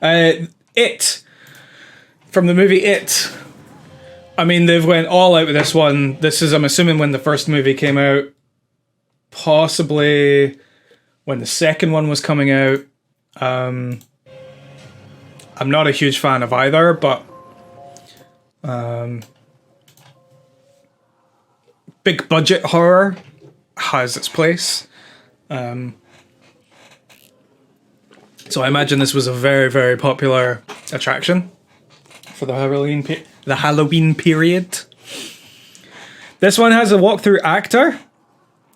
It, from the movie It. I mean, they've went all out with this one. This is, I'm assuming, when the first movie came out. Possibly when the second one was coming out. I'm not a huge fan of either, but big budget horror has its place. So I imagine this was a very, very popular attraction for the Halloween period. This one has a walkthrough actor,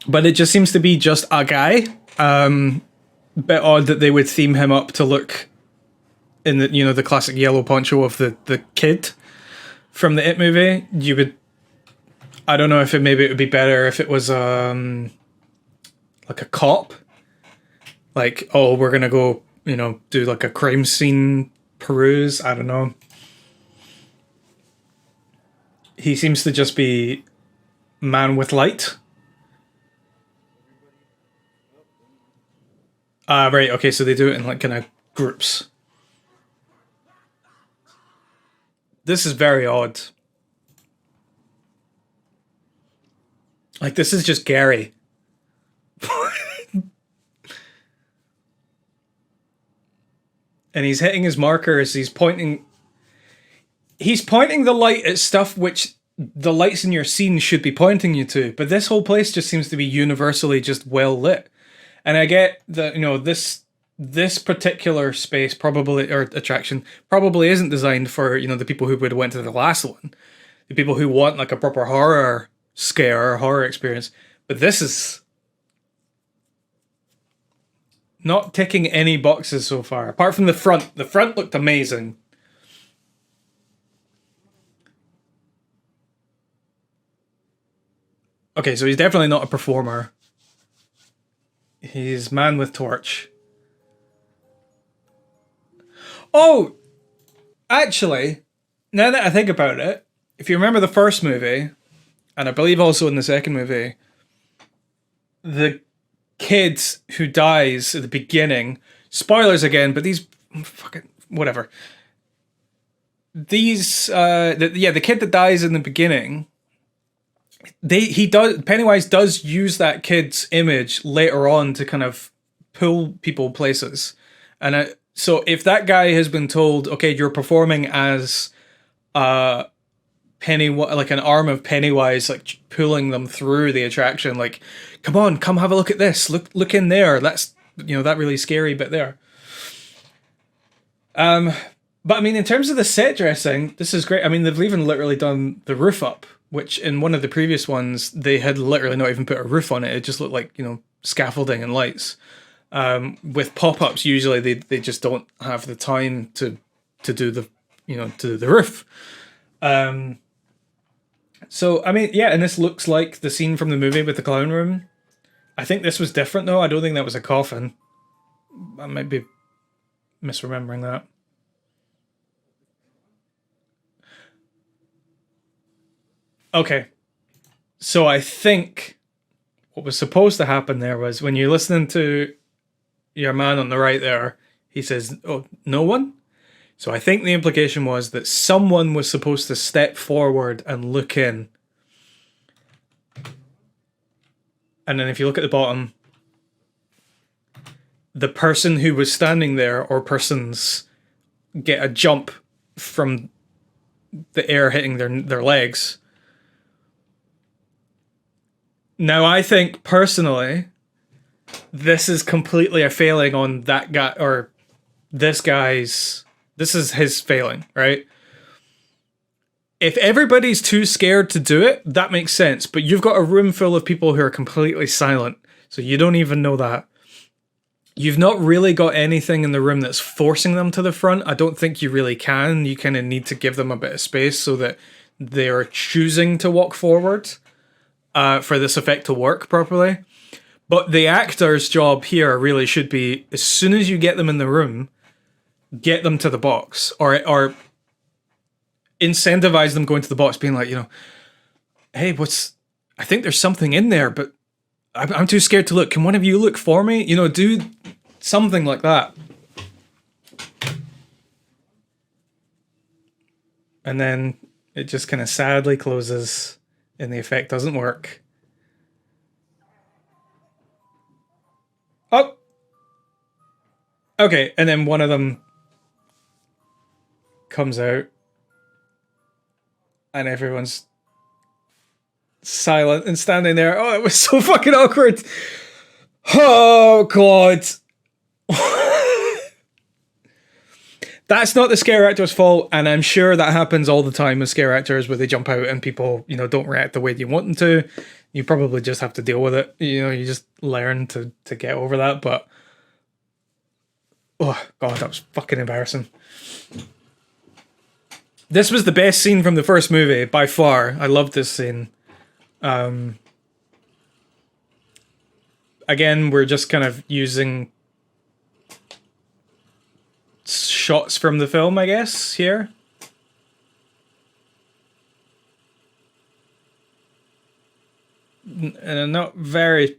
but it just seems to be just a guy. Bit odd that they would theme him up to look in the, the classic yellow poncho of the kid from the It movie. I don't know if maybe it would be better if it was like a cop. Like, oh, we're gonna go, do like a crime scene peruse. I don't know. He seems to just be man with light. Right, okay, so they do it in like kind of groups. This is very odd. Like, this is just Gary. And he's hitting his markers, he's pointing the light at stuff which the lights in your scene should be pointing you to, but this whole place just seems to be universally just well lit. And I get that, this particular space probably, or attraction, probably isn't designed for, the people who would have went to the last one. The people who want like a proper horror scare or horror experience. But this is not ticking any boxes so far. Apart from the front. The front looked amazing. Okay, so he's definitely not a performer. He's man with torch. Oh! Actually, now that I think about it, if you remember the first movie, and I believe also in the second movie, the kid who dies at the beginning, spoilers again, but these fucking whatever. These the kid that dies in the beginning, Pennywise does use that kid's image later on to kind of pull people places. And so if that guy has been told, okay, you're performing as like an arm of Pennywise, like pulling them through the attraction, like, come on, come have a look at this, look in there, that's that really scary bit there. But I mean, in terms of the set dressing, this is great. I mean, they've even literally done the roof up, which in one of the previous ones they had literally not even put a roof on it. It just looked like scaffolding and lights. With pop-ups, usually they just don't have the time to do the to do the roof. So I mean, yeah, and this looks like the scene from the movie with the clown room. I think this was different though. I don't think that was a coffin. I might be misremembering that. Okay. So I think what was supposed to happen there was when you're listening to your man on the right there, he says, oh, no one? So I think the implication was that someone was supposed to step forward and look in. And then if you look at the bottom, the person who was standing there, or persons, get a jump from the air hitting their legs. Now, I think, personally, this is completely a failing on that guy, or this guy's... This is his failing, right? If everybody's too scared to do it, that makes sense. But you've got a room full of people who are completely silent, so you don't even know that. You've not really got anything in the room that's forcing them to the front. I don't think you really can. You kind of need to give them a bit of space so that they're choosing to walk forward for this effect to work properly. But the actor's job here really should be, as soon as you get them in the room, get them to the box, or incentivize them going to the box, being like, hey, I think there's something in there, but I'm too scared to look. Can one of you look for me? Do something like that. And then it just kind of sadly closes and the effect doesn't work. Oh! Okay, and then one of them comes out and everyone's silent and standing there. Oh, it was so fucking awkward. Oh, God. That's not the scare actor's fault, and I'm sure that happens all the time with scare actors where they jump out and people, don't react the way you want them to. You probably just have to deal with it. You just learn to get over that, but oh, God, that was fucking embarrassing. This was the best scene from the first movie, by far. I loved this scene. Again, we're just kind of using shots from the film, I guess, here. And not very...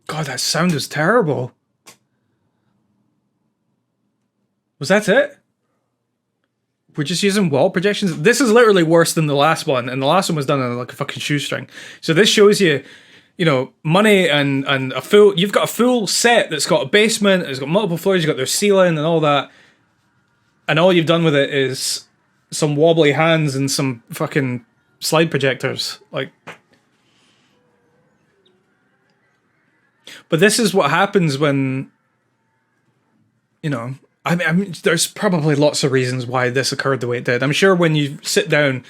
God, that sound was terrible. Was that it? We're just using wall projections. This is literally worse than the last one, and the last one was done on like a fucking shoestring. So this shows you, money and a full. You've got a full set that's got a basement, it's got multiple floors, you've got their ceiling and all that, and all you've done with it is some wobbly hands and some fucking slide projectors. Like, but this is what happens when, I mean, there's probably lots of reasons why this occurred the way it did. I'm sure when you sit down,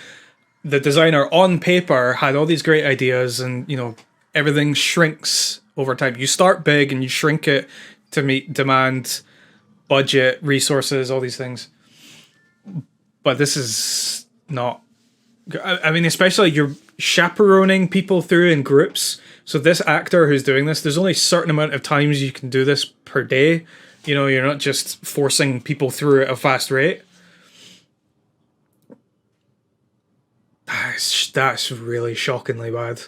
the designer on paper had all these great ideas and, everything shrinks over time. You start big and you shrink it to meet demand, budget, resources, all these things. But this is not... I mean, especially you're chaperoning people through in groups. So this actor who's doing this, there's only a certain amount of times you can do this per day. You're not just forcing people through at a fast rate. That's really shockingly bad.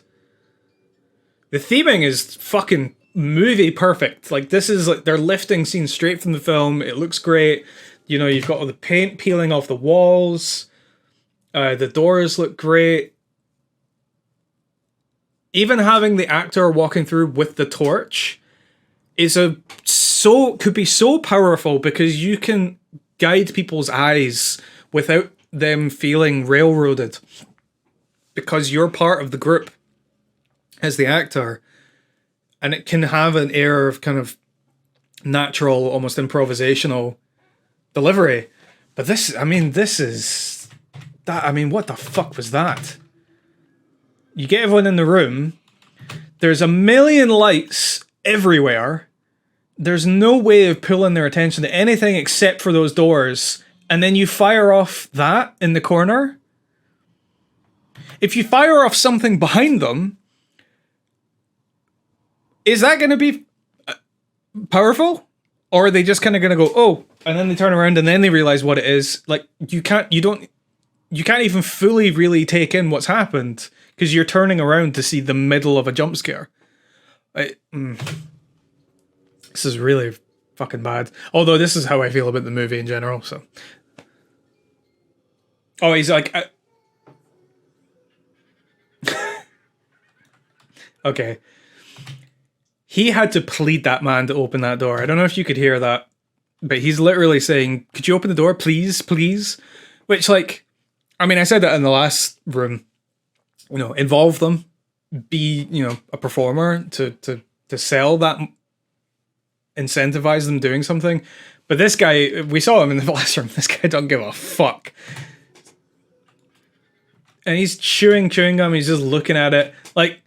The theming is fucking movie perfect. Like, this is like they're lifting scenes straight from the film. It looks great. You've got all the paint peeling off the walls. The doors look great. Even having the actor walking through with the torch could be so powerful because you can guide people's eyes without them feeling railroaded because you're part of the group as the actor, and it can have an air of kind of natural, almost improvisational delivery. But what the fuck was that? You get everyone in the room, there's a million lights everywhere. There's no way of pulling their attention to anything except for those doors. And then you fire off that in the corner. If you fire off something behind them, is that going to be powerful? Or are they just kind of going to go, oh, and then they turn around and then they realize what it is? Like, you can't even fully really take in what's happened because you're turning around to see the middle of a jump scare. This is really fucking bad. Although this is how I feel about the movie in general, so. Oh, he's like... Okay. He had to plead that man to open that door. I don't know if you could hear that, but he's literally saying, could you open the door, please, please? Which, like, I mean, I said that in the last room. Involve them. Be, a performer to sell that... incentivize them doing something. But this guy, we saw him in the last room, this guy don't give a fuck. And he's chewing gum, he's just looking at it. Like,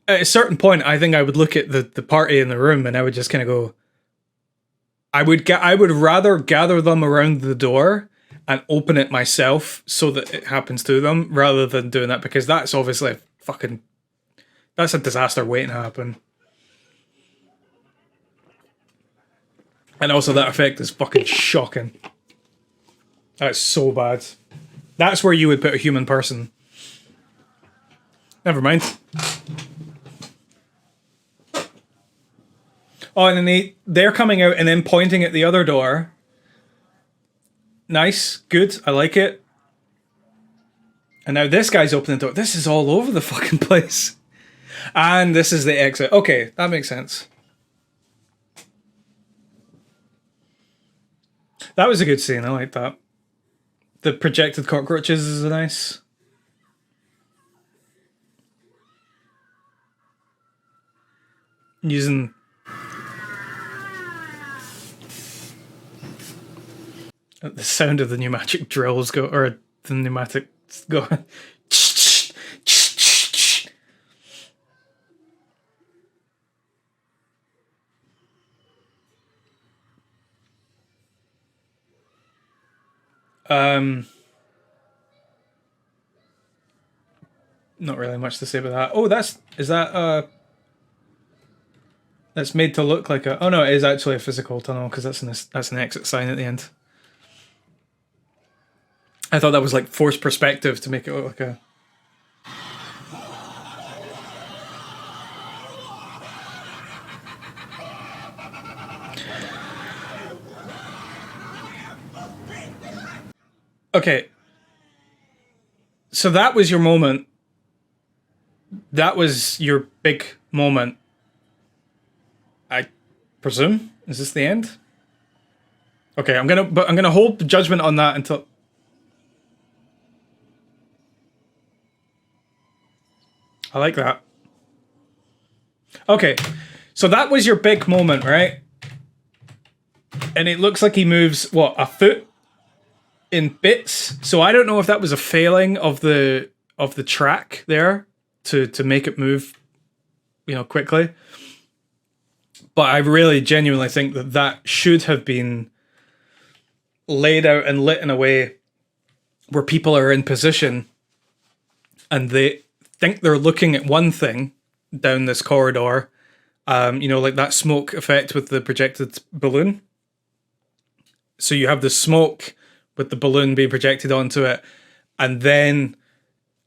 at a certain point, I think I would look at the party in the room and I would just kind of go, I would rather gather them around the door and open it myself so that it happens to them, rather than doing that, because that's obviously that's a disaster waiting to happen. And also that effect is fucking shocking. That's so bad. That's where you would put a human person. Never mind. Oh, and then they're coming out and then pointing at the other door. Nice, good, I like it. And now this guy's opening the door. This is all over the fucking place. And this is the exit. Okay, that makes sense. That was a good scene, I like that. The projected cockroaches is nice. Using the sound of the pneumatic drills go, or the pneumatics go. Not really much to say about that. Oh, that's made to look like a. Oh no, it is actually a physical tunnel because that's an exit sign at the end. I thought that was like forced perspective to make it look like a. Okay. So that was your moment. That was your big moment. I presume. Is this the end? Okay, I'm gonna hold judgment on that until. I like that. Okay, so that was your big moment, right? And it looks like he moves what, a foot in bits. So I don't know if that was a failing of the track there to make it move, quickly. But I really genuinely think that should have been laid out and lit in a way where people are in position and they think they're looking at one thing down this corridor, like that smoke effect with the projected balloon. So you have the smoke with the balloon being projected onto it, and then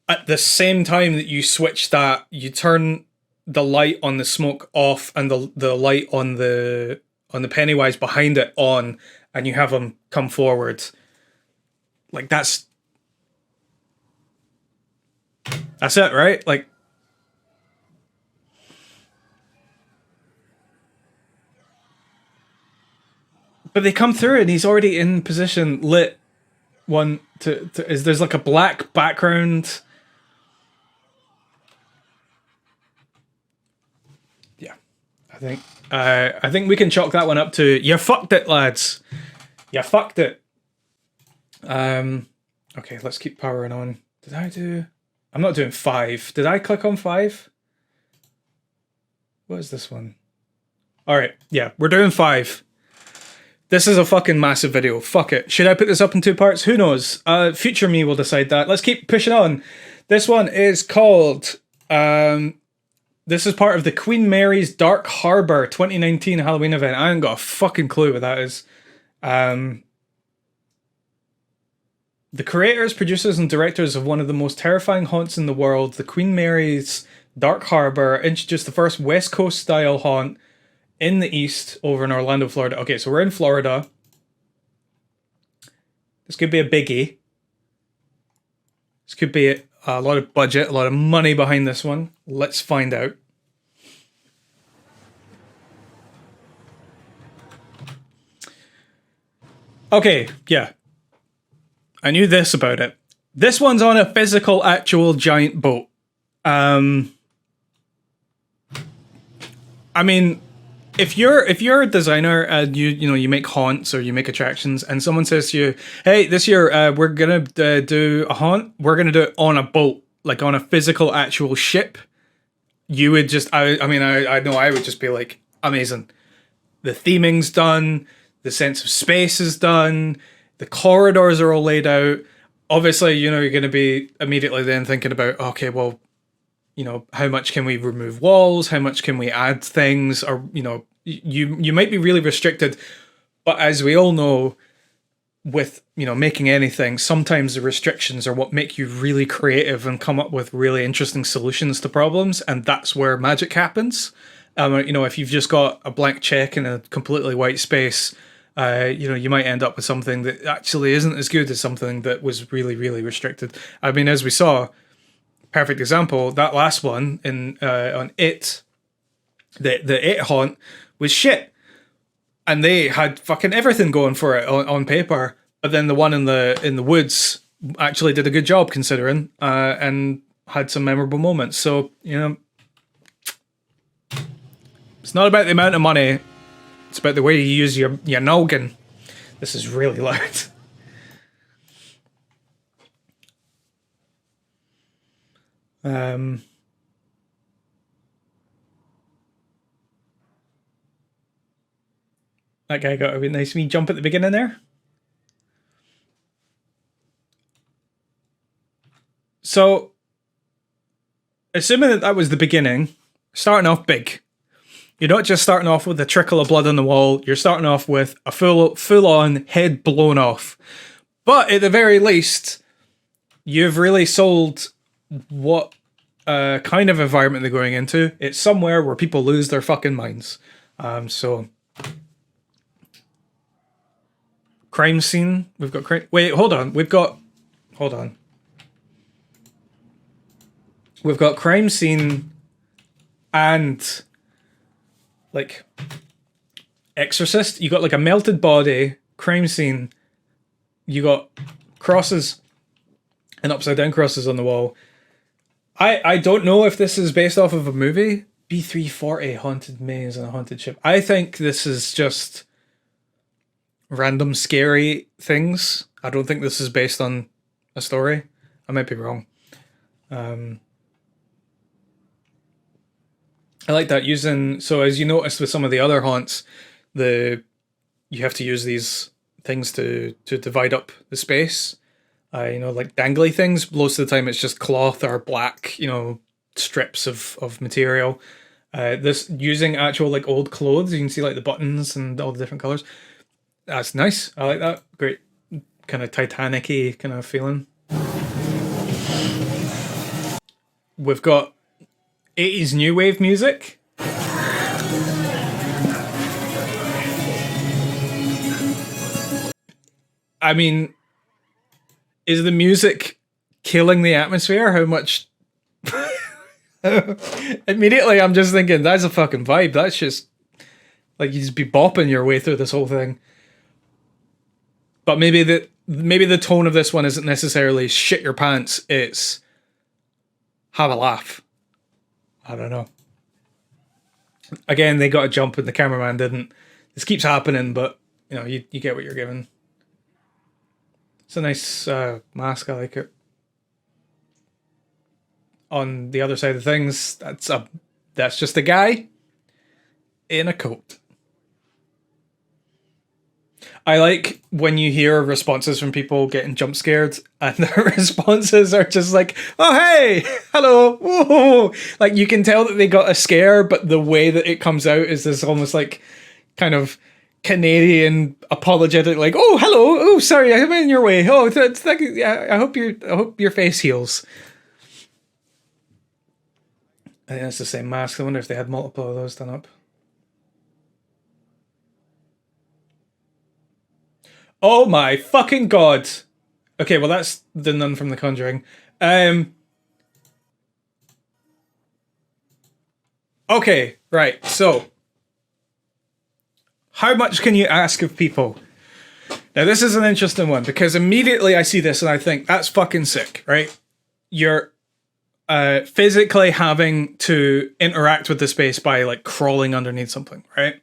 at the same time that you switch that, you turn the light on the smoke off and the light on the Pennywise behind it on, and you have them come forward. Like that's it, right? Like, but they come through and he's already in position, lit. There's like a black background. Yeah, I think we can chalk that one up to you fucked it, lads. You fucked it. Okay, let's keep powering on. I'm not doing 5. Did I click on 5? What is this one? All right, yeah, we're doing 5. This is a fucking massive video. Fuck it. Should I put this up in 2 parts? Who knows? Future me will decide that. Let's keep pushing on. This one is called... this is part of the Queen Mary's Dark Harbour 2019 Halloween event. I ain't got a fucking clue what that is. The creators, producers, and directors of one of the most terrifying haunts in the world, the Queen Mary's Dark Harbour, introduced the first West Coast style haunt in the East over in Orlando, Florida. Okay, so we're in Florida. This could be a biggie. This could be a lot of budget, a lot of money behind this one. Let's find out. Okay, yeah. I knew this about it. This one's on a physical, actual giant boat. I mean, if you're a designer and you make haunts or you make attractions, and someone says to you, "Hey, this year we're gonna do a haunt. We're gonna do it on a boat, like on a physical, actual ship," you would just, I know I would just be like, amazing. The theming's done. The sense of space is done. The corridors are all laid out. Obviously, you're going to be immediately then thinking about, okay, well, how much can we remove walls? How much can we add things? Or, you might be really restricted. But as we all know, with, making anything, sometimes the restrictions are what make you really creative and come up with really interesting solutions to problems. And that's where magic happens. You know, if you've just got a blank check in a completely white space, you know, you might end up with something that actually isn't as good as something that was really, really restricted. I mean, as we saw, perfect example, that last one in on It, the It haunt was shit, and they had fucking everything going for it on paper. But then the one in the woods actually did a good job considering, and had some memorable moments. So, you know, it's not about the amount of money; it's about the way you use your noggin. This is really loud. That guy got a nice wee jump at the beginning there. So, assuming that was the beginning, starting off big. You're not just starting off with a trickle of blood on the wall. You're starting off with a full on head blown off. But at the very least, you've really sold what kind of environment they're going into. It's somewhere where people lose their fucking minds. So, crime scene. We've got wait, hold on. Hold on. We've got crime scene and like Exorcist. You got like a melted body, crime scene. You got crosses and upside down crosses on the wall. I don't know if this is based off of a movie. B340 Haunted Maze and a Haunted Ship. I think this is just random scary things. I don't think this is based on a story. I might be wrong. I like that using, so as you noticed with some of the other haunts, you have to use these things to divide up the space. You know, like dangly things. Most of the time it's just cloth or black, you know, strips of material. This using actual like old clothes, you can see like the buttons and all the different colors. That's nice. I like that. Great kind of Titanic-y kind of feeling. We've got 80s new wave music. I mean, is the music killing the atmosphere? How much? Immediately, I'm just thinking that's a fucking vibe. That's just like you just be bopping your way through this whole thing. But maybe the tone of this one isn't necessarily shit your pants. It's have a laugh. I don't know. Again, they got a jump and the cameraman didn't. This keeps happening, but you know, you get what you're given. It's a nice mask. I like it. On the other side of things, that's just a guy in a coat. I like when you hear responses from people getting jump scared and their responses are just like, oh, hey, hello, whoa. Like you can tell that they got a scare, but the way that it comes out is this almost like kind of Canadian apologetic, like, oh, hello, oh, sorry, I'm in your way. Oh, yeah, I hope your face heals. I think that's the same mask. I wonder if they had multiple of those done up. Oh my fucking god. Okay, well that's the nun from The Conjuring. Okay, right, so how much can you ask of people? Now this is an interesting one because immediately I see this and I think that's fucking sick, right? You're physically having to interact with the space by like crawling underneath something, right?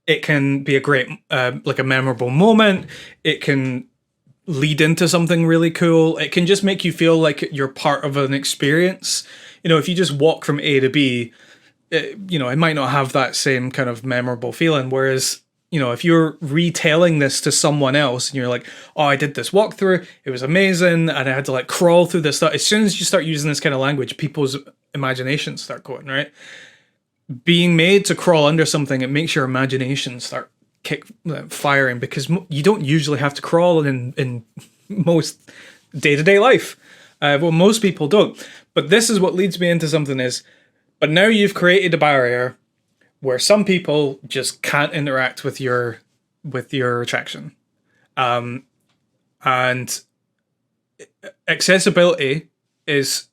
It can be a great, like a memorable moment. It can lead into something really cool. It can just make you feel like you're part of an experience. You know, if you just walk from A to B, you know, it might not have that same kind of memorable feeling. Whereas, you know, if you're retelling this to someone else and you're like, oh, I did this walkthrough, it was amazing, and I had to like crawl through this stuff. As soon as you start using this kind of language, people's imaginations start going, right? Being made to crawl under something, it makes your imagination start firing because you don't usually have to crawl in most day-to-day life. Well, most people don't. But this is what leads me into something is But now you've created a barrier where some people just can't interact with your attraction. And accessibility is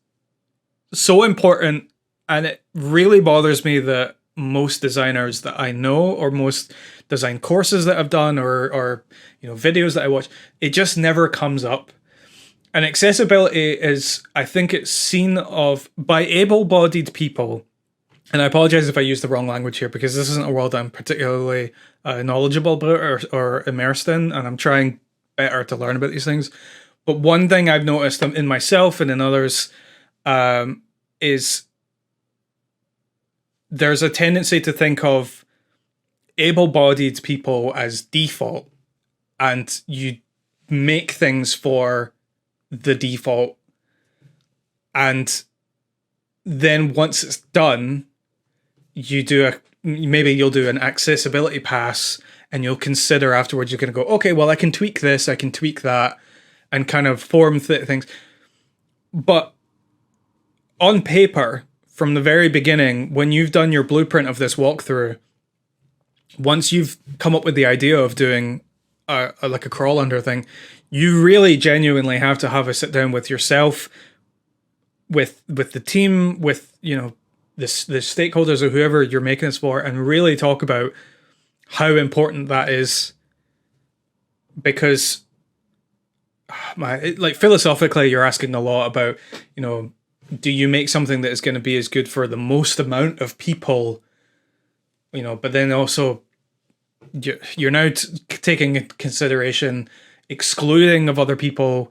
so important, and it really bothers me that most designers that I know, or most design courses that I've done, or videos that I watch, it just never comes up. And accessibility is, I think it's seen of by able-bodied people. And I apologize if I use the wrong language here, because this isn't a world I'm particularly knowledgeable about or immersed in, and I'm trying better to learn about these things. But one thing I've noticed in myself and in others is there's a tendency to think of able-bodied people as default, and you make things for the default, and then once it's done, maybe you'll do an accessibility pass, and you'll consider afterwards, you're going to go, okay, well, I can tweak this, I can tweak that, and kind of form things. But on paper, from the very beginning, when you've done your blueprint of this walkthrough, once you've come up with the idea of doing like a crawl under thing, you really genuinely have to have a sit down with yourself, with the team, with the stakeholders or whoever you're making this for, and really talk about how important that is. Because philosophically, you're asking a lot about, do you make something that is going to be as good for the most amount of people, but then also you're now taking into consideration excluding of other people,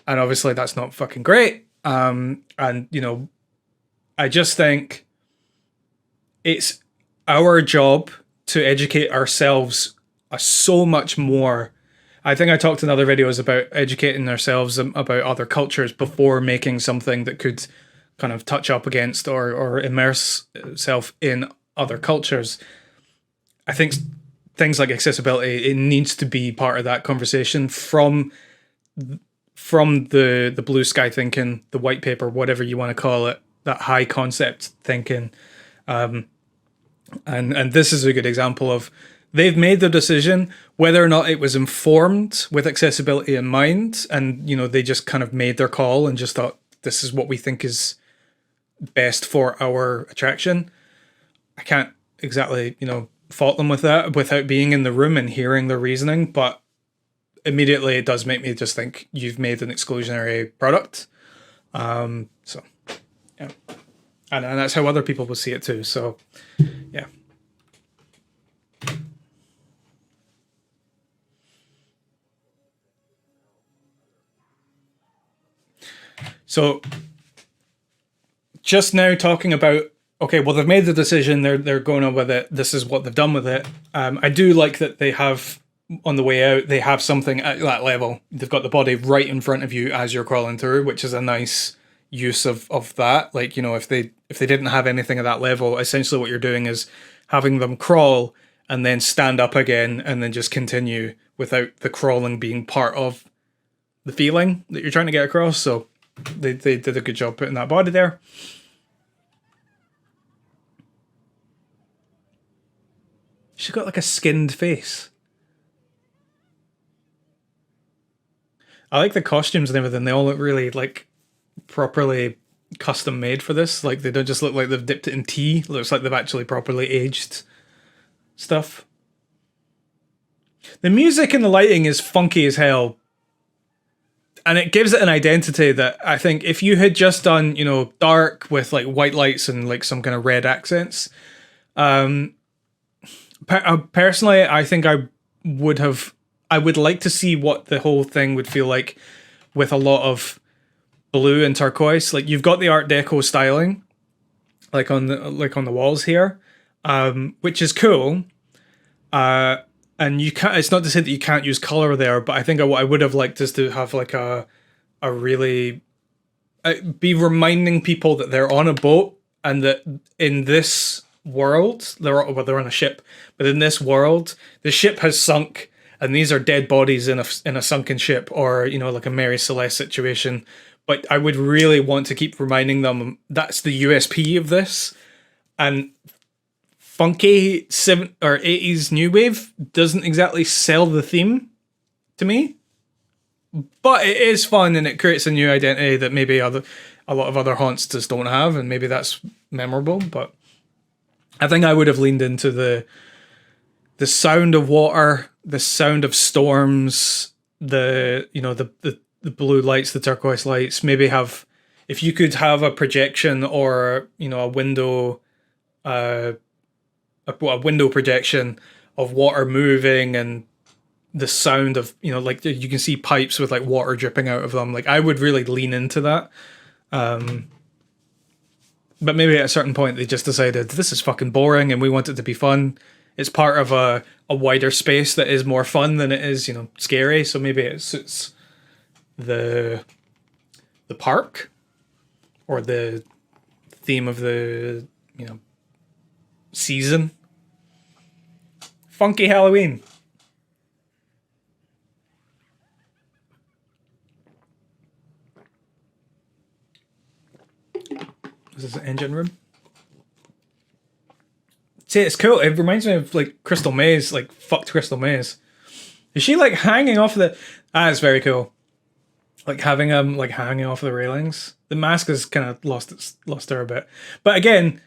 and obviously that's not fucking great. And I just think it's our job to educate ourselves so much more. I think I talked in other videos about educating ourselves about other cultures before making something that could kind of touch up against or immerse itself in other cultures. I think things like accessibility, it needs to be part of that conversation from the blue sky thinking, the white paper, whatever you want to call it, that high concept thinking. And this is a good example of, they've made the decision, whether or not it was informed with accessibility in mind, and they just kind of made their call and just thought, this is what we think is best for our attraction. I can't exactly fault them with that without being in the room and hearing their reasoning, but immediately it does make me just think, you've made an exclusionary product. So yeah, and that's how other people will see it too. So yeah. So just now talking about, okay, well, they've made the decision, they're going on with it, this is what they've done with it. I do like that they have, on the way out, they have something at that level. They've got the body right in front of you as you're crawling through, which is a nice use of that. Like, if they didn't have anything at that level, essentially what you're doing is having them crawl and then stand up again and then just continue without the crawling being part of the feeling that you're trying to get across. So they did a good job putting that body there. She's got like a skinned face. I like the costumes and everything. They all look really like properly custom made for this. Like, they don't just look like they've dipped it in tea. It looks like they've actually properly aged stuff. The music and the lighting is funky as hell. And it gives it an identity that I think if you had just done, dark with like white lights and like some kind of red accents, personally, I think I would like to see what the whole thing would feel like with a lot of blue and turquoise. Like, you've got the Art Deco styling, like on the walls here, which is cool. And you can't. It's not to say that you can't use color there, but I think what I would have liked is to have like a really be reminding people that they're on a boat, and that in this world they're on a ship, but in this world the ship has sunk, and these are dead bodies in a sunken ship, or like a Mary Celeste situation. But I would really want to keep reminding them that's the USP of this. And funky 80s new wave doesn't exactly sell the theme to me, but it is fun and it creates a new identity that maybe a lot of other haunts just don't have, and maybe that's memorable. But I think I would have leaned into the sound of water, the sound of storms, the blue lights, the turquoise lights. Maybe have, if you could have a projection or a window, a window projection of water moving and the sound of like you can see pipes with like water dripping out of them. Like I would really lean into that. But maybe at a certain point they just decided this is fucking boring and we want it to be fun. It's part of a wider space that is more fun than it is, scary. So maybe it suits the park or the theme of the, season. Funky Halloween. This is an engine room. See, it's cool. It reminds me of like Crystal Maze, like fucked Crystal Maze. Is she like hanging off the? It's very cool. Like having like hanging off the railings. The mask has kind of lost her a bit, but again,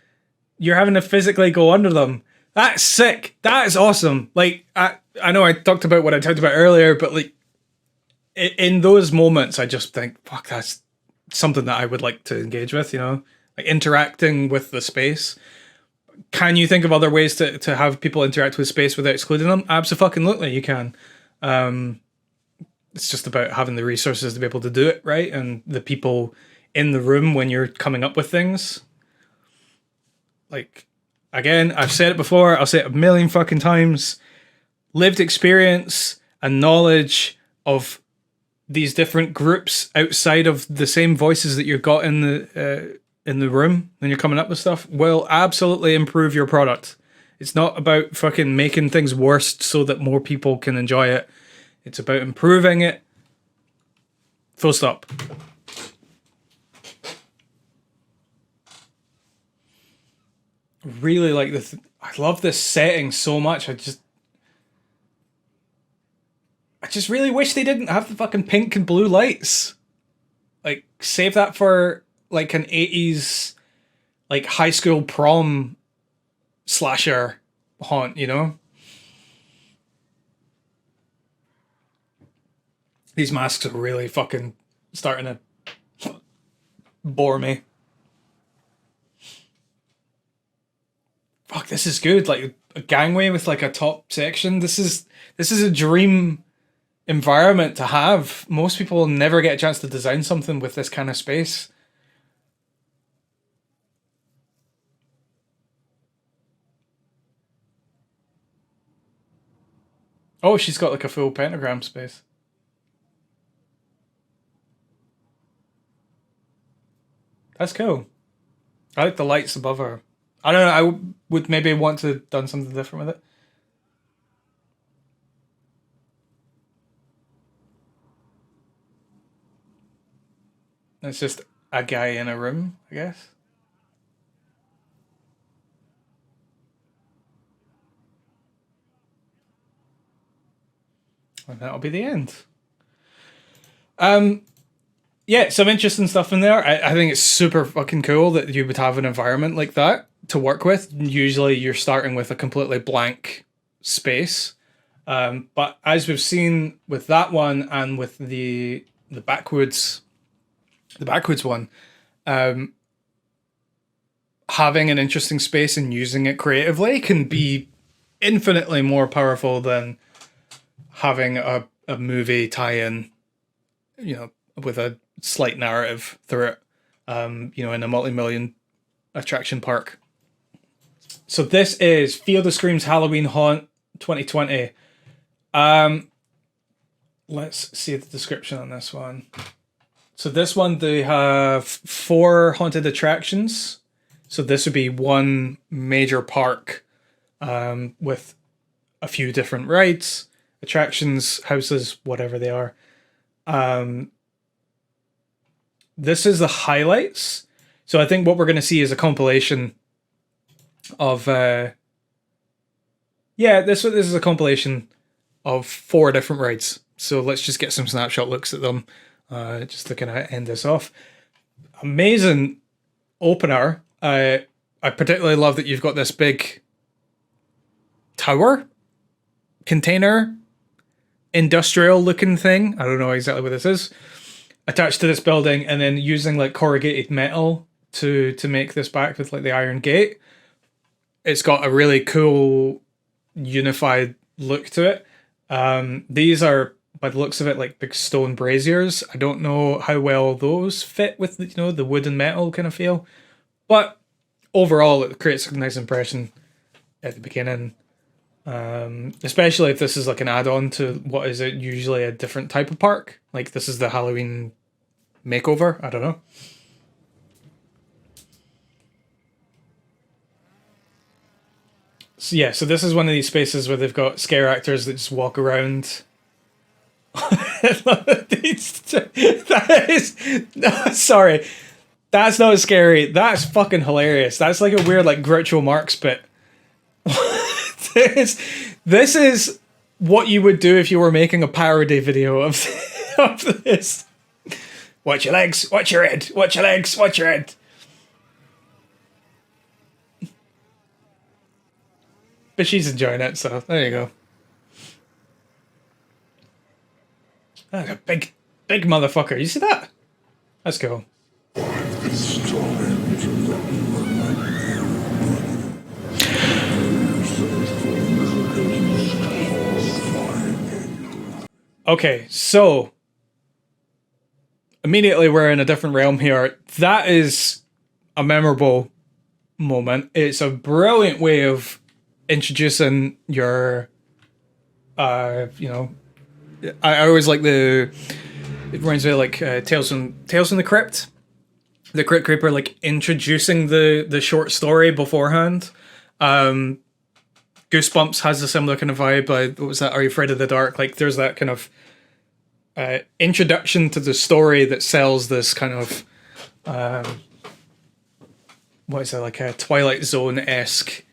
you're having to physically go under them. That's sick. That is awesome. Like I know I talked about what I talked about earlier, but like in those moments, I just think, fuck, that's something that I would like to engage with. Like interacting with the space. Can you think of other ways to have people interact with space without excluding them? Absolutely, you can. It's just about having the resources to be able to do it, right? And the people in the room when you're coming up with things. Like, again, I've said it before, I'll say it a million fucking times. Lived experience and knowledge of these different groups outside of the same voices that you've got in the room when you're coming up with stuff will absolutely improve your product. It's not about fucking making things worse so that more people can enjoy it. It's about improving it. Full stop. Really like this. I love this setting so much. I just really wish they didn't have the fucking pink and blue lights. Like, save that for like an 80s like high school prom slasher haunt, These masks are really fucking starting to bore me. Fuck, this is good. Like a gangway with like a top section. This is a dream environment to have. Most people never get a chance to design something with this kind of space. Oh, she's got like a full pentagram space. That's cool. I like the lights above her. I don't know, I would maybe want to have done something different with it. It's just a guy in a room, I guess. And that'll be the end. Yeah, some interesting stuff in there. I think it's super fucking cool that you would have an environment like that to work with. Usually you're starting with a completely blank space. But as we've seen with that one and with the backwoods one, having an interesting space and using it creatively can be infinitely more powerful than having a movie tie-in, with a slight narrative through it, in a multi-million attraction park. So this is Field of Screams Halloween Haunt 2020. Let's see the description on this one. So this one, they have 4 haunted attractions. So this would be one major park with a few different rides, attractions, houses, whatever they are. This is the highlights. So I think what we're going to see is a compilation of yeah, this is a compilation of 4 different rides. So let's just get some snapshot looks at them, just to kind of end this off. Amazing opener. I particularly love that you've got this big tower container industrial looking thing. I don't know exactly what this is. Attached to this building, and then using like corrugated metal to make this back with like the iron gate. It's got a really cool unified look to it. These are, by the looks of it, like big stone braziers. I don't know how well those fit with the, the wood and metal kind of feel, but overall it creates a nice impression at the beginning. Especially if this is like an add-on to what is it usually a different type of park. Like this is the Halloween makeover. I don't know. So yeah, so this is one of these spaces where they've got scare actors that just walk around. That is no, sorry. That's not scary. That's fucking hilarious. That's like a weird like Groucho Marx bit. This is what you would do if you were making a parody video of, of this. Watch your legs, watch your head, watch your legs, watch your head. But she's enjoying it, so there you go. That's a big motherfucker. You see that? Let's go. Okay, so immediately we're in a different realm here. That is a memorable moment. It's a brilliant way of introducing your I always like it reminds me of like Tales from the Crypt. The Crypt Keeper, like introducing the short story beforehand. Goosebumps has a similar kind of vibe. What was that? Are You Afraid of the Dark? Like there's that kind of introduction to the story that sells this kind of what is it, like a Twilight Zone-esque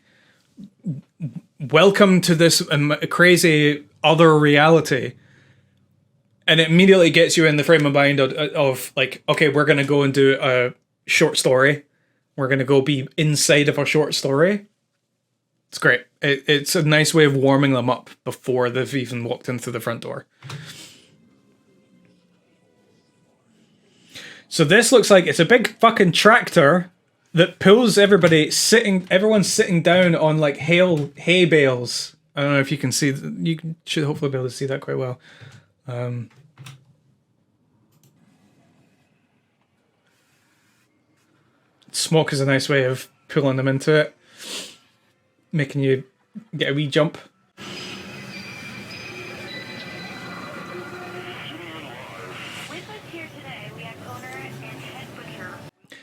welcome to this crazy other reality, and it immediately gets you in the frame of mind of like, okay, we're gonna go and do a short story, we're gonna go be inside of a short story. It's great. It's a nice way of warming them up before they've even walked in through the front door. So this looks like it's a big fucking tractor that pulls everyone's sitting down on like hay bales. I don't know if you can see, you should hopefully be able to see that quite well. Smoke is a nice way of pulling them into it, making you get a wee jump.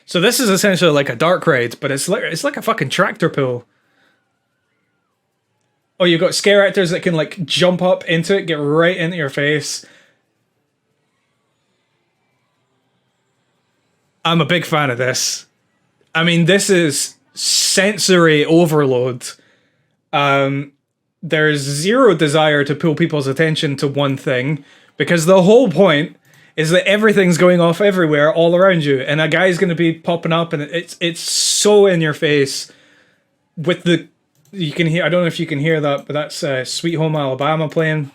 So this is essentially like a dark ride, but it's like a fucking tractor pull. Oh, you've got scare actors that can like jump up into it, get right into your face. I'm a big fan of this. I mean, this is sensory overload. There's zero desire to pull people's attention to one thing, because the whole point is that everything's going off everywhere all around you, and a guy's going to be popping up, and it's so in your face with the, you can hear, I don't know if you can hear that, but that's Sweet Home Alabama playing.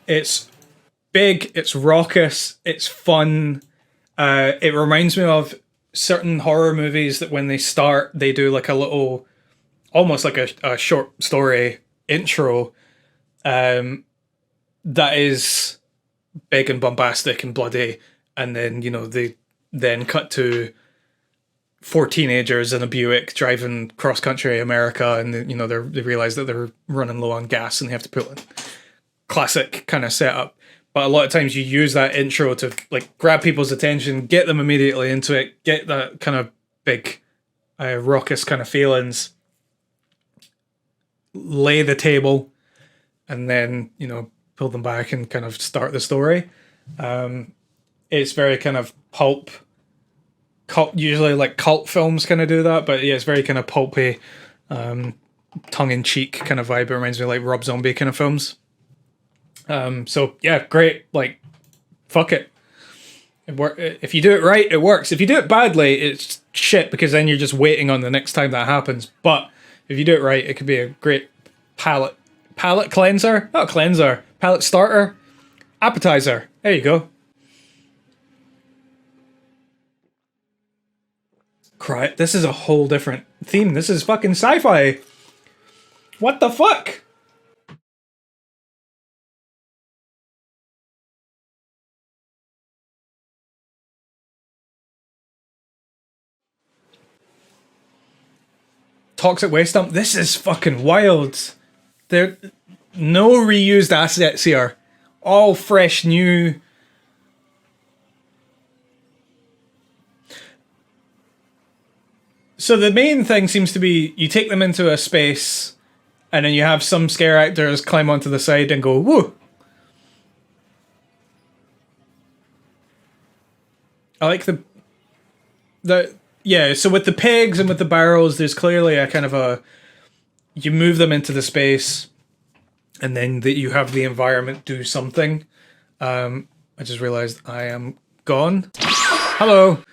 It's big, it's raucous, it's fun. It reminds me of certain horror movies that when they start, they do like a little, almost like a short story intro that is big and bombastic and bloody, and then they then cut to 4 teenagers in a Buick driving cross country America, and they realize that they're running low on gas and they have to pull in. Classic kind of setup. But a lot of times you use that intro to like grab people's attention, get them immediately into it, get that kind of big raucous kind of feelings, lay the table, and then pull them back and kind of start the story. It's very kind of pulp. Cult, usually like cult films kind of do that, but yeah, it's very kind of pulpy, tongue-in-cheek kind of vibe. It reminds me of like Rob Zombie kind of films. So yeah, great. Like, fuck it. If you do it right, it works. If you do it badly, it's shit because then you're just waiting on the next time that happens. But if you do it right, it could be a great palate cleanser. Not cleanser, palate starter, appetizer. There you go. Cry. This is a whole different theme. This is fucking sci-fi. What the fuck? Toxic waste dump. This is fucking wild. There, no reused assets here. All fresh, new. So the main thing seems to be you take them into a space, and then you have some scare actors climb onto the side and go woo. I like the yeah. So with the pigs and with the barrels, there's clearly a kind of a you move them into the space, and then you have the environment do something. I just realized I am gone. Hello.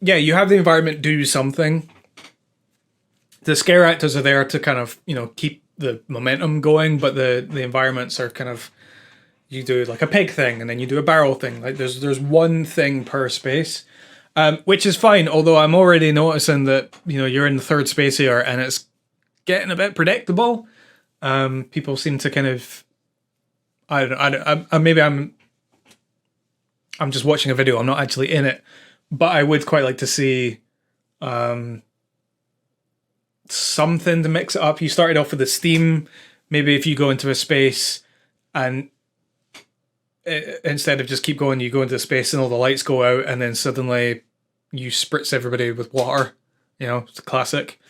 Yeah, you have the environment do something. The scare actors are there to kind of, keep the momentum going, but the environments are kind of, you do like a pig thing and then you do a barrel thing. Like there's one thing per space, which is fine. Although I'm already noticing that, you're in the third space here and it's getting a bit predictable. People seem to kind of, maybe I'm just watching a video. I'm not actually in it. But I would quite like to see something to mix it up. You started off with the steam. Maybe if you go into a space and instead of just keep going, you go into space and all the lights go out and then suddenly you spritz everybody with water. It's a classic.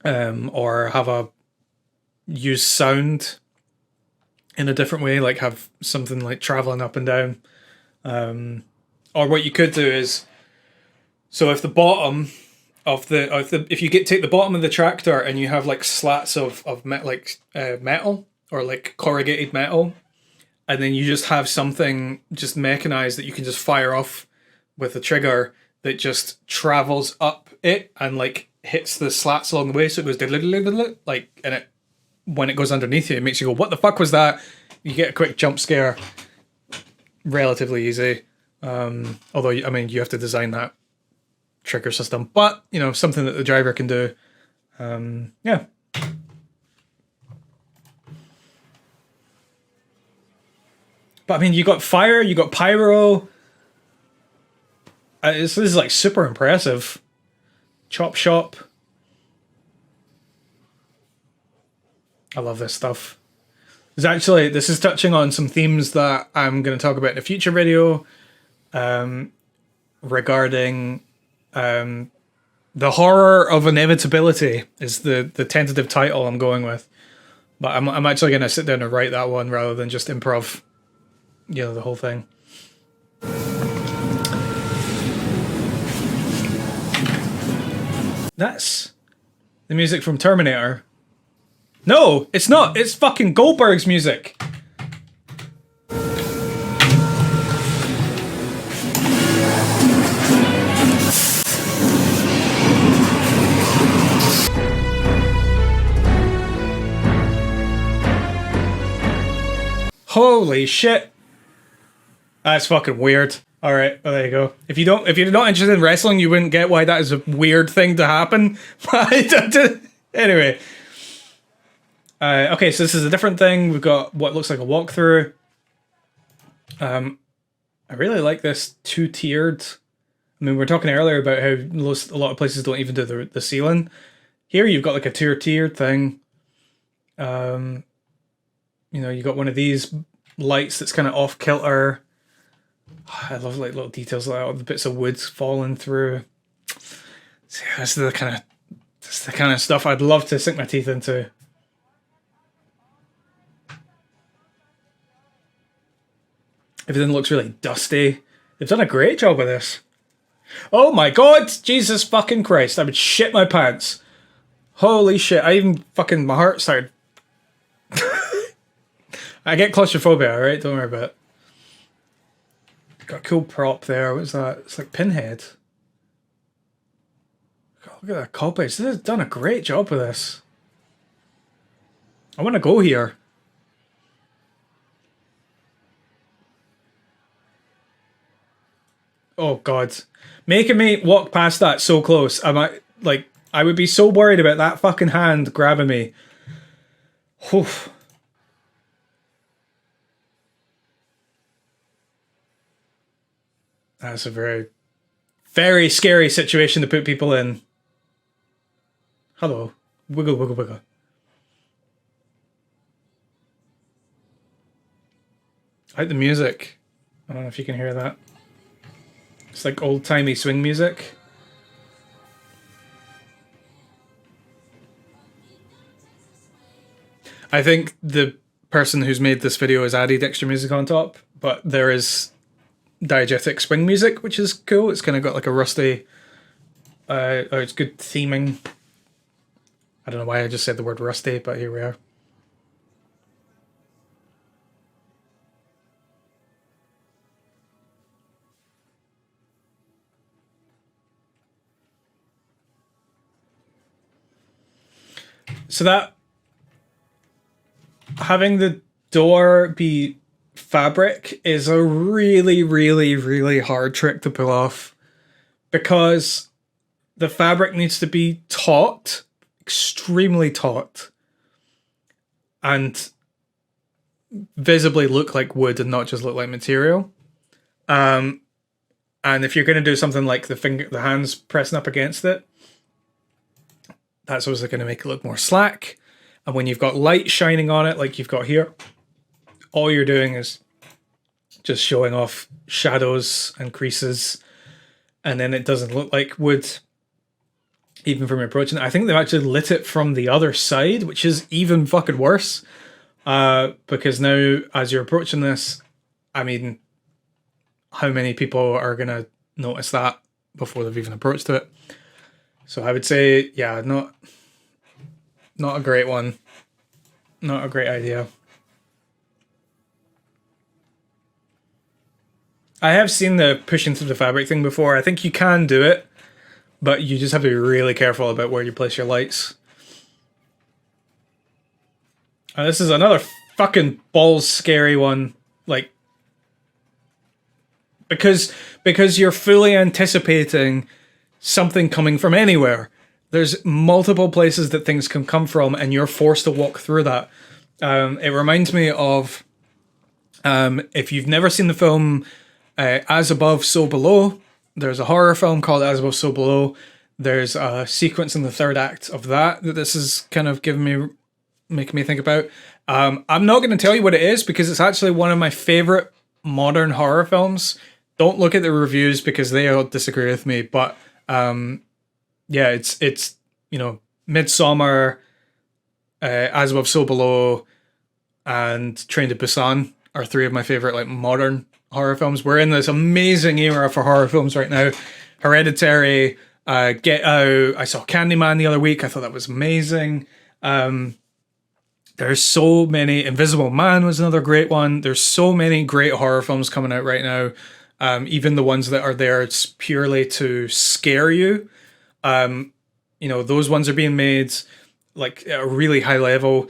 Or have use sound in a different way, like have something like traveling up and down. Or what you could do is, so if the bottom if you take the bottom of the tractor and you have like slats of metal or like corrugated metal, and then you just have something just mechanized that you can just fire off with a trigger that just travels up it and like hits the slats along the way, so it goes like, and it when it goes underneath you, it makes you go, "What the fuck was that?" You get a quick jump scare, relatively easy. Although, I mean, you have to design that trigger system, but, something that the driver can do. Yeah. But, I mean, you got fire, you got pyro. This is, like, super impressive. Chop shop. I love this stuff. This is touching on some themes that I'm going to talk about in a future video. Regarding the horror of inevitability is the tentative title I'm going with, but I'm actually going to sit down and write that one rather than just improv, the whole thing. That's the music from Terminator. No, it's not. It's fucking Goldberg's music. Holy shit. That's fucking weird. Alright, well, there you go. If you're not interested in wrestling, you wouldn't get why that is a weird thing to happen. Anyway. Okay, so this is a different thing. We've got what looks like a walkthrough. I really like this two-tiered. I mean, we were talking earlier about how a lot of places don't even do the ceiling. Here you've got like a tiered thing. You got one of these lights that's kind of off kilter. I love like little details like that, the bits of wood falling through. So, yeah, that's the kind of stuff I'd love to sink my teeth into. Everything looks really dusty. They've done a great job with this. Oh my god! Jesus fucking Christ! I would shit my pants. Holy shit! My heart started. I get claustrophobia, alright? Don't worry about it. Got a cool prop there. What's that? It's like Pinhead. God, look at that copage. They've done a great job with this. I want to go here. Oh god. Making me walk past that so close. I would be so worried about that fucking hand grabbing me. Whew. That's a very, very scary situation to put people in. Hello. Wiggle, wiggle, wiggle. I like the music. I don't know if you can hear that. It's like old-timey swing music. I think the person who's made this video has added extra music on top, but there is diegetic swing music, which is cool. It's kind of got like a rusty... it's good theming. I don't know why I just said the word rusty, but here we are. So that... having the door be fabric is a really, really, really hard trick to pull off. Because the fabric needs to be taut, extremely taut, and visibly look like wood and not just look like material. And if you're going to do something like the hands pressing up against it, that's also going to make it look more slack. And when you've got light shining on it, like you've got here, all you're doing is just showing off shadows and creases, and then it doesn't look like wood, even from approaching it. I think they've actually lit it from the other side, which is even fucking worse. Because now, as you're approaching this, I mean, how many people are going to notice that before they've even approached it? So I would say, yeah, not a great one. Not a great idea. I have seen the pushing through the fabric thing before. I think you can do it, but you just have to be really careful about where you place your lights. And this is another fucking balls scary one. Like, because you're fully anticipating something coming from anywhere. There's multiple places that things can come from, and you're forced to walk through that. It reminds me of, if you've never seen the film As Above, So Below, there's a horror film called As Above, So Below. There's a sequence in the third act of that this is kind of making me think about. I'm not going to tell you what it is, because it's actually one of my favorite modern horror films. Don't look at the reviews because they all disagree with me, but yeah, it's you know, Midsommar, As Above, So Below, and Train to Busan are three of my favorite like modern horror films. We're in this amazing era for horror films right now. Hereditary, Get Out. I saw Candyman the other week. I thought that was amazing. There's so many. Invisible Man was another great one. There's so many great horror films coming out right now. Even the ones that are there it's purely to scare you. You know, those ones are being made like at a really high level.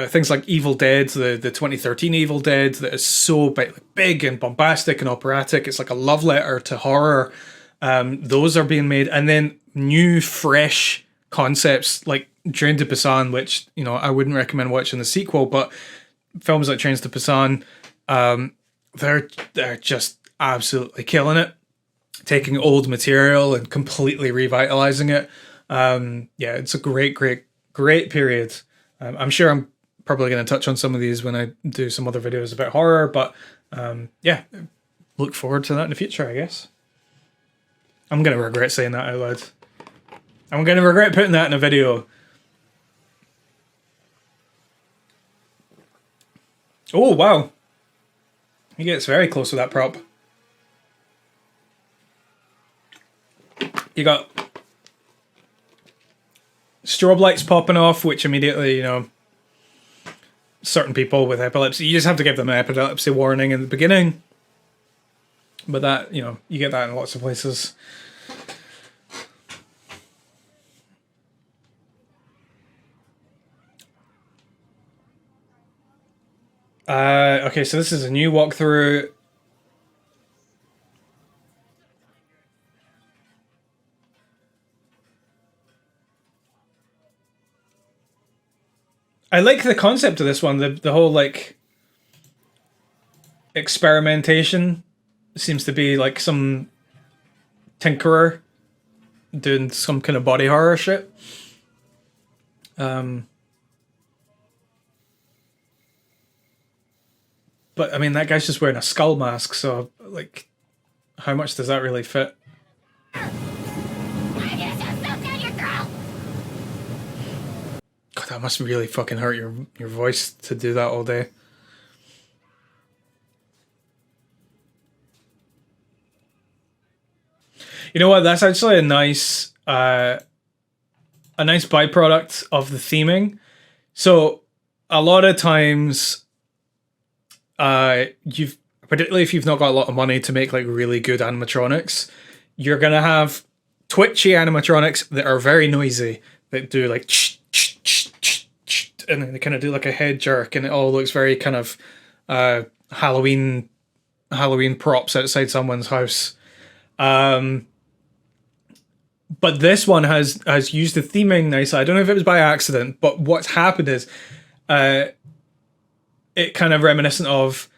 Things like Evil Dead, the 2013 Evil Dead, that is so big and bombastic and operatic. It's like a love letter to horror. Those are being made. And then new, fresh concepts like Train to Busan, which, you know, I wouldn't recommend watching the sequel, but films like Train to Busan, they're just absolutely killing it. Taking old material and completely revitalizing it. Yeah, it's a great period. I'm sure I'm probably going to touch on some of these when I do some other videos about horror, but yeah, look forward to that in the future, I guess. I'm going to regret saying that out loud. I'm going to regret putting that in a video. Oh, wow. He gets very close with that prop. You got strobe lights popping off, which immediately, you know, certain people with epilepsy, you just have to give them an epilepsy warning in the beginning. But that, you know, you get that in lots of places. Okay, so this is a new walkthrough. I like the concept of this one. The whole like experimentation seems to be like some tinkerer doing some kind of body horror shit. But I mean, that guy's just wearing a skull mask, so like, how much does that really fit? God, that must really fucking hurt your voice to do that all day. You know what? That's actually a nice byproduct of the theming. So a lot of times, you've particularly if you've not got a lot of money to make like really good animatronics, you're gonna have twitchy animatronics that are very noisy that do like and then they kind of do like a head jerk, and it all looks very kind of Halloween props outside someone's house. But this one has used the theming nicely. I don't know if it was by accident, but what's happened is it kind of reminiscent of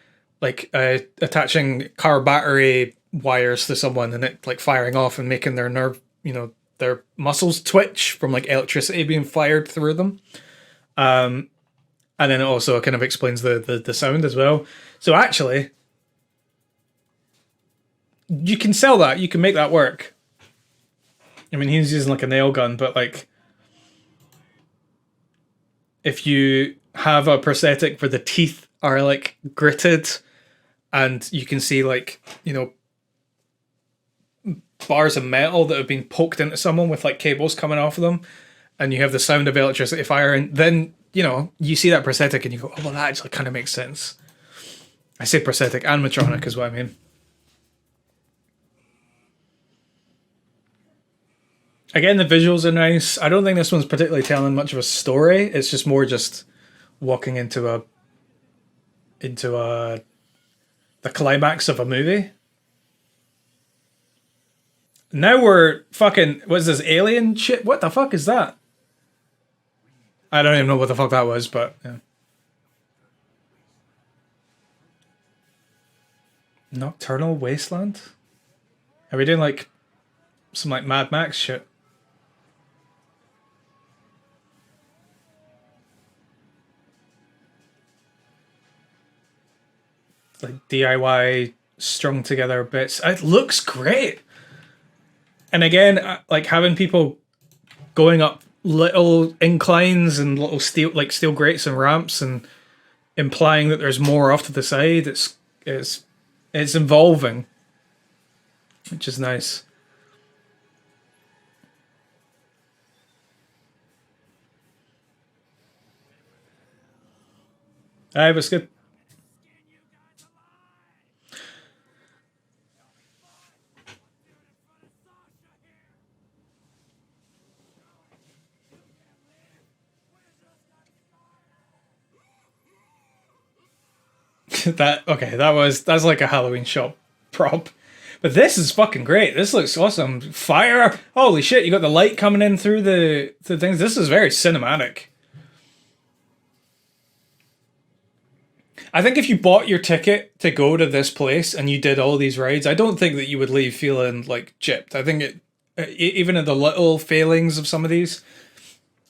like attaching car battery wires to someone and it like firing off and making their nerve, you know, their muscles twitch from like electricity being fired through them. And then it also kind of explains the sound as well. So actually, you can sell that. You can make that work. I mean, he's using like a nail gun, but like, if you have a prosthetic where the teeth are like gritted and you can see like, you know, bars of metal that have been poked into someone with like cables coming off of them, and you have the sound of electricity firing, then, you know, you see that prosthetic and you go, oh, well, that actually kind of makes sense. I say prosthetic, animatronic is what I mean. Again, the visuals are nice. I don't think this one's particularly telling much of a story. It's just more just walking into the climax of a movie. Now we're fucking, what's this, alien shit? What the fuck is that? I don't even know what the fuck that was, but yeah. Nocturnal Wasteland? Are we doing like some like Mad Max shit? Like DIY strung together bits. It looks great. And again, like having people going up little inclines and little steel grates and ramps and implying that there's more off to the side. It's involving, which is nice. It was good. That's like a Halloween shop prop. But this is fucking great. This looks awesome. Fire! Holy shit! You got the light coming in through the things. This is very cinematic. I think if you bought your ticket to go to this place and you did all these rides, I don't think that you would leave feeling like gypped. I think even in the little failings of some of these,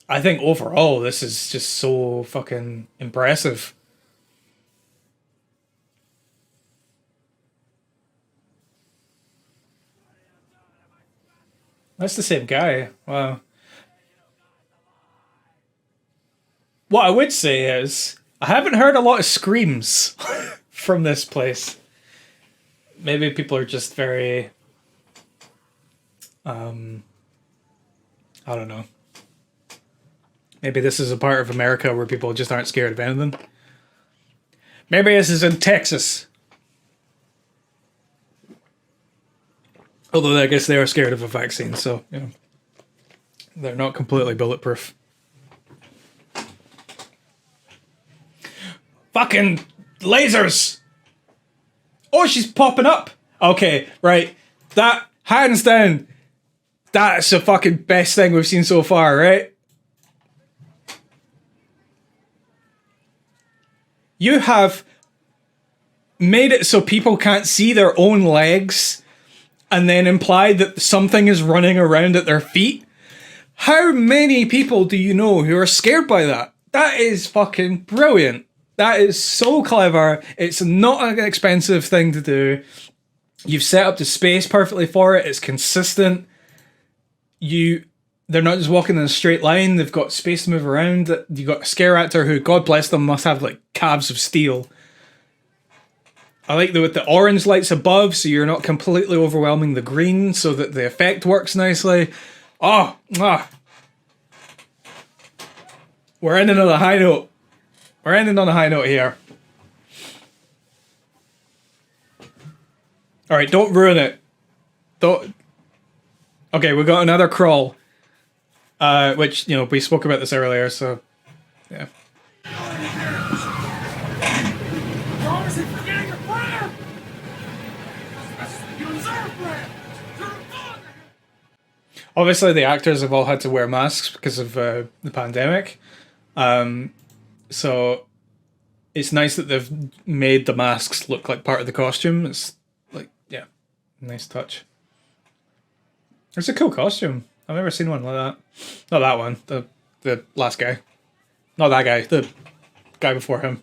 I think overall this is just so fucking impressive. That's the same guy. Wow. What I would say is I haven't heard a lot of screams from this place. maybe people are just very, I don't know. Maybe this is a part of America where people just aren't scared of anything. Maybe this is in Texas. Although I guess they are scared of a vaccine, so, you know, they're not completely bulletproof. Fucking lasers! Oh, she's popping up! Okay, right. That, hands down, that's the fucking best thing we've seen so far, right? You have made it so people can't see their own legs and then implied that something is running around at their feet. How many people do you know who are scared by that? That is fucking brilliant. That is so clever. It's not an expensive thing to do. You've set up the space perfectly for it. It's consistent. They're not just walking in a straight line. They've got space to move around. You got a scare actor who, God bless them, must have like calves of steel. I like with the orange lights above, so you're not completely overwhelming the green, so that the effect works nicely. Oh, we're ending on a high note. We're ending on a high note here. All right, don't ruin it. Don't. Okay, we got another crawl, which, you know, we spoke about this earlier, so yeah. Obviously, the actors have all had to wear masks because of the pandemic. So it's nice that they've made the masks look like part of the costume. It's like, yeah, nice touch. It's a cool costume. I've never seen one like that. Not that one. The last guy. Not that guy. The guy before him.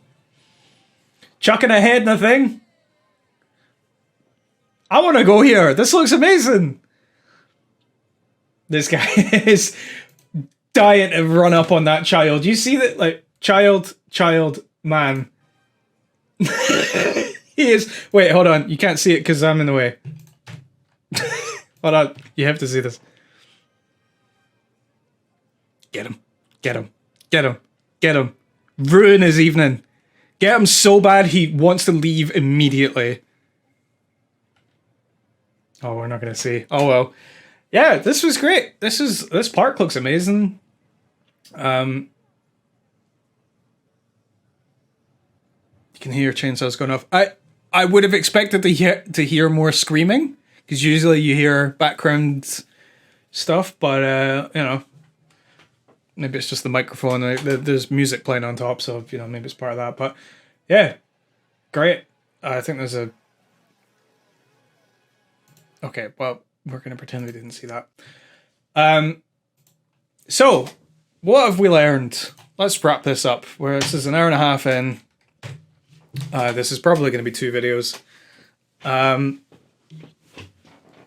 Chucking a head in a thing. I want to go here. This looks amazing. This guy is dying to run up on that child. You see that, like, child, man. He is. Wait, hold on. You can't see it because I'm in the way. Hold on. You have to see this. Get him. Get him. Get him. Get him. Ruin his evening. Get him so bad he wants to leave immediately. Oh, we're not going to see. Oh, well. Yeah, this was great. This park looks amazing. You can hear chainsaws going off. I would have expected to hear more screaming, because usually you hear background stuff, but you know, maybe it's just the microphone. There's music playing on top, so you know, maybe it's part of that. But yeah, great. I think there's a. Okay, well, we're gonna pretend we didn't see that. So what have we learned? Let's wrap this up. Where this is an hour and a half in. This is probably going to be 2 videos.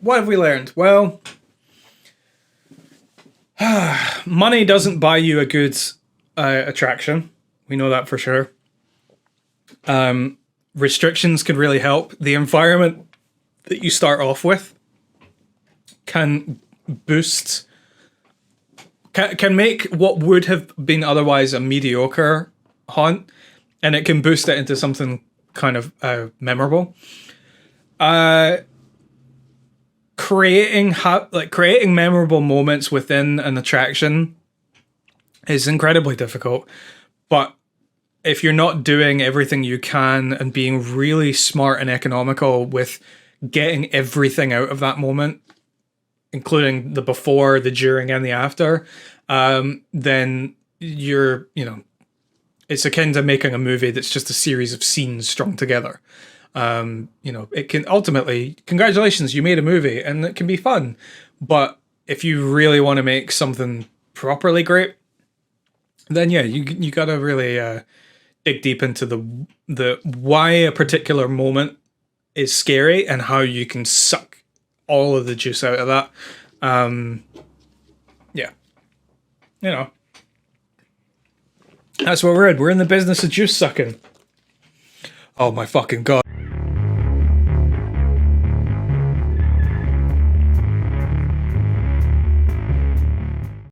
What have we learned? Well, money doesn't buy you a good attraction. We know that for sure. Restrictions can really help. The environment that you start off with can boost, can make what would have been otherwise a mediocre haunt, and it can boost it into something kind of memorable. Creating memorable moments within an attraction is incredibly difficult, but if you're not doing everything you can and being really smart and economical with getting everything out of that moment, including the before, the during, and the after, then you're, you know, it's akin to making a movie that's just a series of scenes strung together. You know, it can ultimately, congratulations, you made a movie, and it can be fun. But if you really want to make something properly great, then yeah, you gotta really dig deep into the why a particular moment is scary and how you can suck all of the juice out of that. Yeah, you know, that's what we're in. We're in the business of juice sucking. Oh my fucking god.